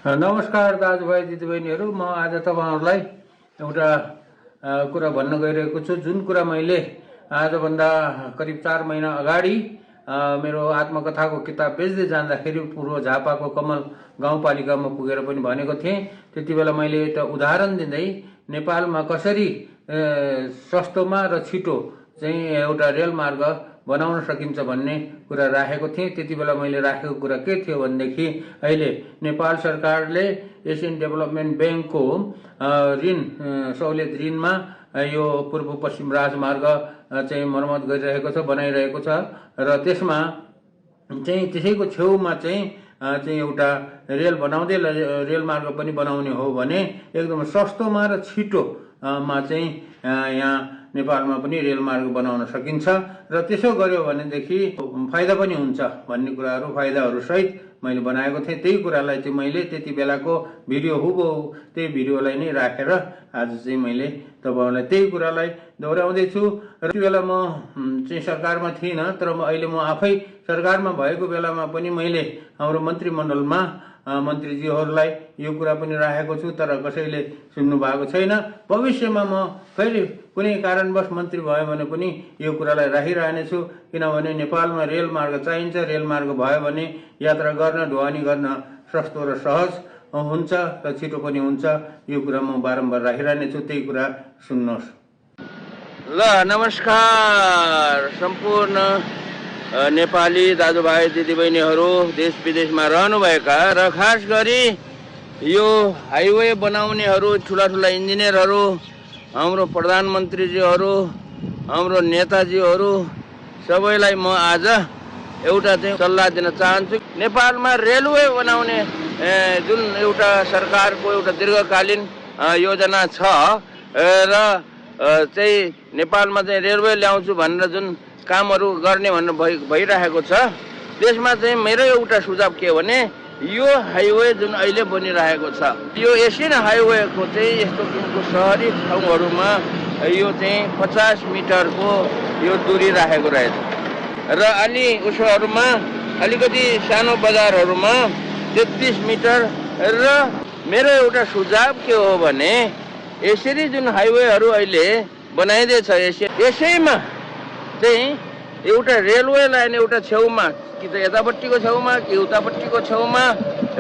नमस्कार दाजुभाइ दिदीबहिनीहरू, म आज तपाईहरुलाई एउटा कुरा भन्न गइरहेको छु। जुन कुरा मैले आजभन्दा करिब 4 महिना अगाडि मेरो आत्मकथाको किताब बेच्दै जाँदाखेरि पूर्व झापाको कमल गाउँपालिकामा पुगेर पनि भनेको थिएँ। त्यतिबेला मैले एउटा उदाहरण दिँदै नेपालमा कसरी सस्तोमा र छिटो चाहिँ एउटा रेल मार्ग बनाउन सकिन्छ भन्ने कुरा राखेको थिएँ। त्यतिबेला मैले राखेको कुरा के थियो भनेदेखि अहिले नेपाल सरकारले एसियन डेभलपमेन्ट ब्याङ्कको ऋण सहुलियत ऋणमा यो पूर्व पश्चिम राजमार्ग चाहिँ मर्मत गरिरहेको छ, बनाइरहेको छ र त्यसमा चाहिँ त्यसैको छेउमा चाहिँ एउटा रेल बनाउँदै रेल मार्ग पनि बनाउने हो भने एकदम सस्तोमा र छिटोमा चाहिँ यहाँ नेपालमा पनि रेल मार्ग बनाउन सकिन्छ र त्यसो गर्यो भनेदेखि फाइदा पनि हुन्छ भन्ने कुराहरू फाइदाहरू सहित मैले बनाएको थिएँ। त्यही कुरालाई चाहिँ मैले त्यति बेलाको भिडियो हुबहु त्यही भिडियोलाई नै राखेर आज चाहिँ मैले तपाईहरुलाई त्यही कुरालाई दोहोर्याउँदै छु। र त्यो बेला म चाहिँ सरकारमा थिइनँ, तर अहिले म आफै सरकारमा भएको बेलामा पनि मैले हाम्रो मन्त्रीमण्डलमा मन्त्रीजीहरूलाई यो कुरा पनि राखेको छु, तर कसैले सुन्नु भएको छैन। भविष्यमा म फेरि कुनै कारणवश मन्त्री भयो भने पनि यो कुरालाई राखिरहनेछु, किनभने नेपालमा रेल मार्ग चाहिन्छ। रेल मार्ग भयो भने यात्रा गर्न ढुवानी गर्न सस्तो र सहज हुन्छ र छिटो पनि हुन्छ। यो कुरा म बारम्बार राखिरहनेछु, त्यही कुरा सुन्नुहोस्। ल नमस्कार सम्पूर्ण नेपाली दाजुभाइ दिदीबहिनीहरू, देश विदेशमा रहनुभएका र खास गरी यो हाइवे बनाउनेहरू, ठुला ठुला इन्जिनियरहरू, हाम्रो प्रधानमन्त्रीजीहरू, हाम्रो नेताजीहरू सबैलाई म आज एउटा चाहिँ सल्लाह दिन चाहन्छु। नेपालमा रेलवे बनाउने जुन एउटा सरकारको एउटा दीर्घकालीन योजना छ र चाहिँ नेपालमा चाहिँ रेलवे ल्याउँछु भनेर जुन कामहरू गर्ने भनेर भइरहेको छ, त्यसमा चाहिँ मेरो एउटा सुझाव के हो भने यो हाइवे जुन अहिले बनिरहेको छ, यो एसियन हाइवेको चाहिँ यस्तो किसिमको सहरी ठाउँहरूमा यो चाहिँ 50 मिटरको यो दूरी राखेको रहेछ र अलि उसोहरूमा अलिकति सानो बजारहरूमा 33 मिटर। र मेरो एउटा सुझाव के हो भने यसरी जुन हाइवेहरू अहिले बनाइँदैछ यसैमा चाहिँ एउटा रेलवे लाइन एउटा छेउमा, कि त यतापट्टिको छेउमा कि उतापट्टिको छेउमा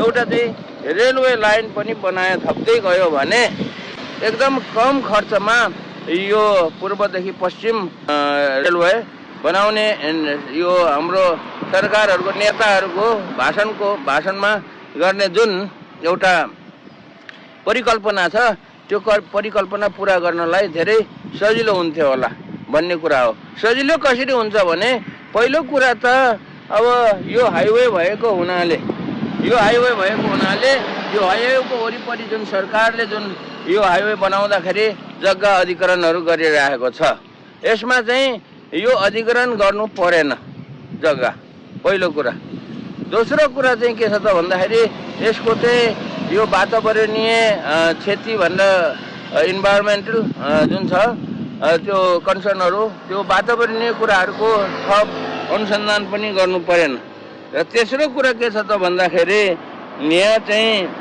एउटा चाहिँ रेलवे लाइन पनि बनाए थप्दै गयो भने एकदम कम खर्चमा यो पूर्वदेखि पश्चिम रेलवे बनाउने यो हाम्रो सरकारहरूको नेताहरूको भाषणमा गर्ने जुन एउटा परिकल्पना छ, त्यो परिकल्पना पुरा गर्नलाई धेरै सजिलो हुन्थ्यो होला भन्ने कुरा हो। सजिलो कसरी हुन्छ भने पहिलो कुरा त अब यो हाइवे भएको हुनाले यो हाइवेको वरिपरि जुन सरकारले जुन यो हाइवे बनाउँदाखेरि जग्गा अधिग्रहणहरू गरिरहेको छ, यसमा चाहिँ यो अधिग्रहण गर्नु परेन जग्गा, पहिलो कुरा। दोस्रो कुरा चाहिँ के छ त भन्दाखेरि यसको चाहिँ यो वातावरणीय क्षति भनेर इन्भाइरोमेन्टल जुन छ त्यो कन्सर्नहरू, त्यो वातावरणीय कुराहरूको थप अनुसन्धान पनि गर्नु परेन। र तेस्रो कुरा के छ त भन्दाखेरि यहाँ चाहिँ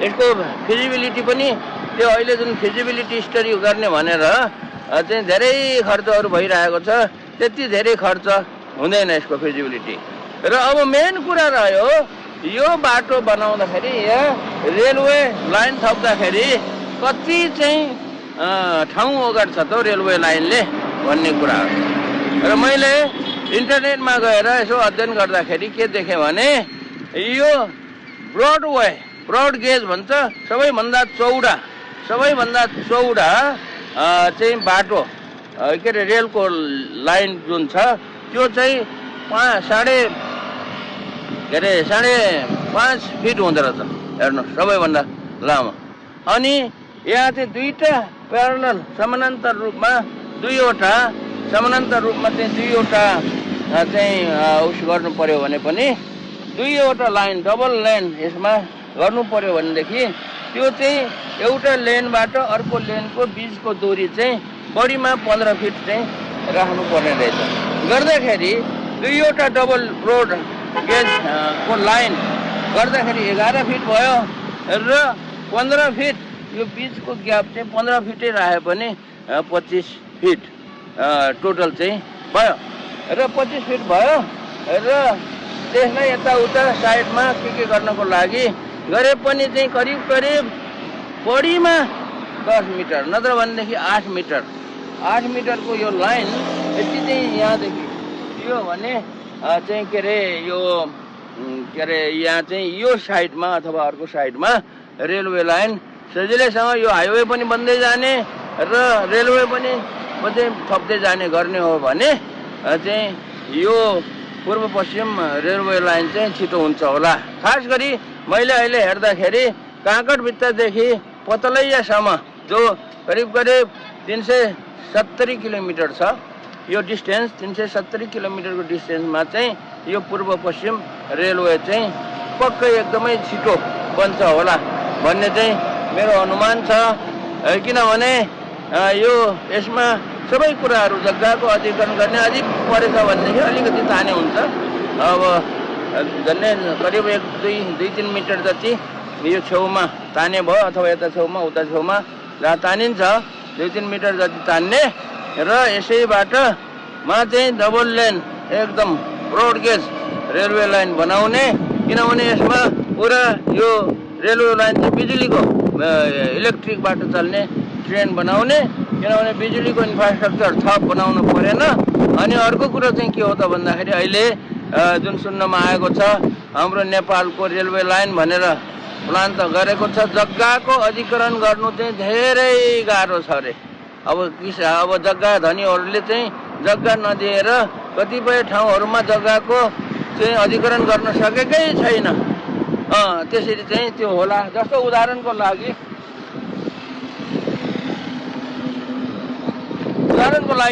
यसको फिजिबिलिटी पनि, त्यो अहिले जुन फिजिबिलिटी स्टडी गर्ने भनेर चाहिँ धेरै खर्चहरू भइरहेको छ, त्यति धेरै खर्च हुँदैन यसको फिजिबिलिटी। र अब मेन कुरा रह्यो यो बाटो बनाउँदाखेरि यहाँ रेलवे लाइन थप्दाखेरि कति चाहिँ ठाउँ ओगट्छ त रेलवे लाइनले भन्ने कुरा हो। र मैले इन्टरनेटमा गएर यसो अध्ययन गर्दाखेरि के देखेँ भने यो ब्रोड गेज भन्छ, सबैभन्दा चौडा चाहिँ बाटो के अरे रेलको लाइन जुन छ त्यो चाहिँ 5.5 फिट हुँदो रहेछ। हेर्नु सबैभन्दा लामो। अनि यहाँ चाहिँ दुईवटा प्यारलल समानान्तर रूपमा चाहिँ दुईवटा चाहिँ उस गर्नु पर्यो भने पनि दुईवटा लाइन डबल लेन यसमा गर्नु पर्यो भनेदेखि त्यो चाहिँ एउटा लेनबाट अर्को लेनको बीचको दूरी चाहिँ बढीमा 15 फिट चाहिँ राख्नु पर्ने रहेछ। गर्दाखेरि दुईवटा डबल ब्रोड गेज को लाइन गर्दाखेरि 11 फिट भयो र 15 फिट यो बिचको ग्याप चाहिँ 15 फिटै राख्यो भने 25 फिट टोटल चाहिँ भयो र 25 फिट भयो र त्यसलाई यताउता साइडमा के गर्नको लागि गरे पनि चाहिँ करिब बढीमा 10 मिटर नत्र भनेदेखि 8 मिटर 8 मिटरको यो लाइन यति चाहिँ यहाँदेखि यो भने चाहिँ के अरे यहाँ चाहिँ यो साइडमा अथवा अर्को साइडमा रेलवे लाइन सजिलैसँग यो हाइवे पनि बन्दै जाने र रेलवे पनि चाहिँ थप्दै जाने गर्ने हो भने चाहिँ यो पूर्व पश्चिम रेलवे लाइन चाहिँ छिटो हुन्छ होला। खास गरी मैले अहिले हेर्दाखेरि काँकडभित्रदेखि पतलैयासम्म जो करिब 370 किलोमिटर छ यो डिस्टेन्स 370 किलोमिटरको डिस्टेन्समा चाहिँ यो पूर्व पश्चिम रेलवे चाहिँ पक्कै एकदमै छिटो बन्छ होला भन्ने चाहिँ मेरो अनुमान छ। किनभने यो यसमा सबै कुराहरू जग्गाको अधिग्रहण गर्ने अलिक परेछ भनेदेखि अलिकति ताने हुन्छ। अब झन्डै करिब 1-2-3 मिटर जति यो छेउमा ताने भयो अथवा यता छेउमा उता छेउमा जहाँ तानिन्छ 2-3 मिटर जति तान्ने र यसैबाट चाहिँ डबल लेन एकदम ब्रोड गेज रेलवे लाइन बनाउने। किनभने यसमा पुरा यो रेलवे लाइन चाहिँ बिजुलीको इलेक्ट्रिकबाट चल्ने ट्रेन बनाउने। किनभने बिजुलीको इन्फ्रास्ट्रक्चर थप बनाउनु परेन। अनि अर्को कुरो चाहिँ के हो त भन्दाखेरि अहिले जुन सुन्नमा आएको छ हाम्रो नेपालको रेलवे लाइन भनेर प्लान त गरेको छ, जग्गाको अधिग्रहण गर्नु चाहिँ धेरै गाह्रो छ अरे। अब जग्गा धनीहरूले चाहिँ जग्गा नदिएर कतिपय ठाउँहरूमा जग्गाको चाहिँ अधिग्रहण गर्न सकेकै छैन। त्यसरी चाहिँ त्यो होला। जस्तो उदाहरणको लागि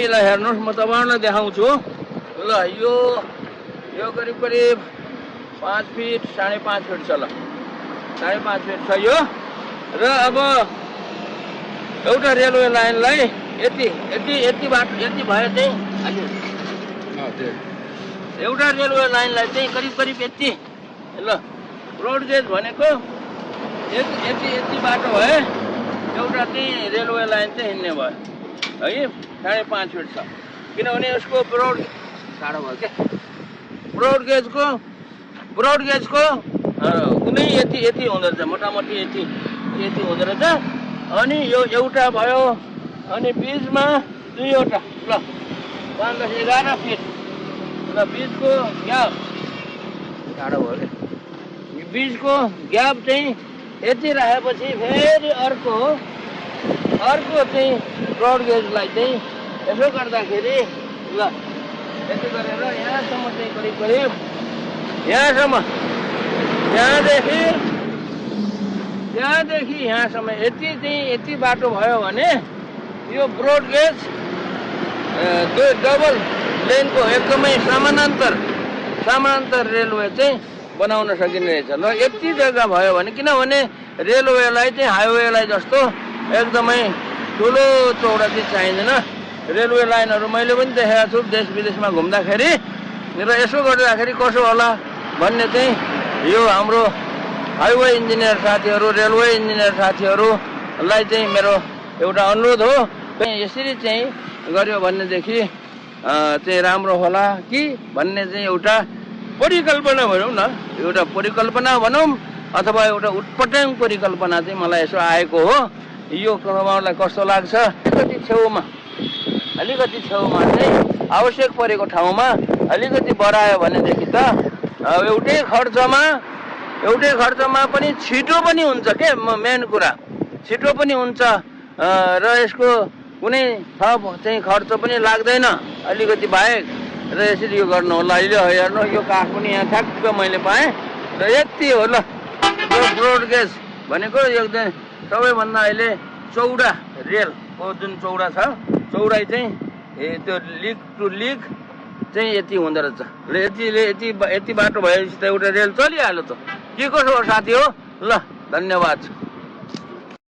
ल हेर्नुहोस्, म तपाईँहरूलाई देखाउँछु। ल यो करिब 5 फिट 5.5 फिट छ। ल 5.5 फिट छ यो। र अब एउटा रेलवे लाइनलाई यति बाटो यति भयो चाहिँ एउटा रेलवे लाइनलाई चाहिँ करिब यति। ल रोड गेज भनेको यति बाटो भए एउटा चाहिँ रेलवे लाइन चाहिँ हिँड्ने भयो है। 5.5 फिट छ। किनभने यसको ब्रोड टाढो भयो क्या। ब्रोड गेजको कुनै यति हुँदो रहेछ, मोटामोटी यति हुँदो रहेछ। अनि यो एउटा भयो अनि बिचमा 2वटा। ल 11 फिट र बिचको ग्याप टाढो भयो क्या। बिचको ग्याप चाहिँ यति राखेपछि फेरि अर्को चाहिँ ब्रोड गेजलाई चाहिँ यसो गर्दाखेरि ल यति गरेर यहाँसम्म चाहिँ करिब यहाँसम्म यहाँदेखि यहाँसम्म यति बाटो भयो भने यो ब्रोड गेज डबल लेनको एकदमै समानान्तर रेलवे चाहिँ बनाउन सकिने रहेछ। ल यति जग्गा भयो भने, किनभने रेलवेलाई चाहिँ हाइवेलाई जस्तो एकदमै ठुलो चौडा चाहिँ चाहिँदैन। रेलवे लाइनहरू मैले पनि देखेको छु देश विदेशमा घुम्दाखेरि। र यसो गर्दाखेरि कसो होला भन्ने चाहिँ यो हाम्रो हाइवे इन्जिनियर साथीहरू, रेलवे इन्जिनियर साथीहरूलाई चाहिँ मेरो एउटा अनुरोध हो। यसरी चाहिँ गर्यो भनेदेखि चाहिँ राम्रो होला कि भन्ने चाहिँ एउटा परिकल्पना भनौँ न, एउटा परिकल्पना भनौँ अथवा एउटा उटपटाङ परिकल्पना चाहिँ मलाई यसो आएको हो। यो तपाईँहरूलाई कस्तो लाग्छ? अलिकति छेउमा चाहिँ आवश्यक परेको ठाउँमा अलिकति बढायो भनेदेखि त एउटै खर्चमा पनि छिटो पनि हुन्छ के। मेन कुरा छिटो पनि हुन्छ र यसको कुनै थप चाहिँ खर्च पनि लाग्दैन अलिकति बाहेक। र यसरी यो गर्नु होला। अहिले हेर्नु यो काठ पनि यहाँ ठ्याक्क मैले पाएँ र यति हो। ल ब्रोड गेज भनेको एकदम सबैभन्दा अहिले चौडा रेलको जुन चौडा छ, चौडाइ चाहिँ त्यो लिक टु लिक चाहिँ यति हुँदो रहेछ। ल यति बाटो भएपछि त एउटा रेल चलिहाल्यो त। के कसो हो साथी हो? ल धन्यवाद।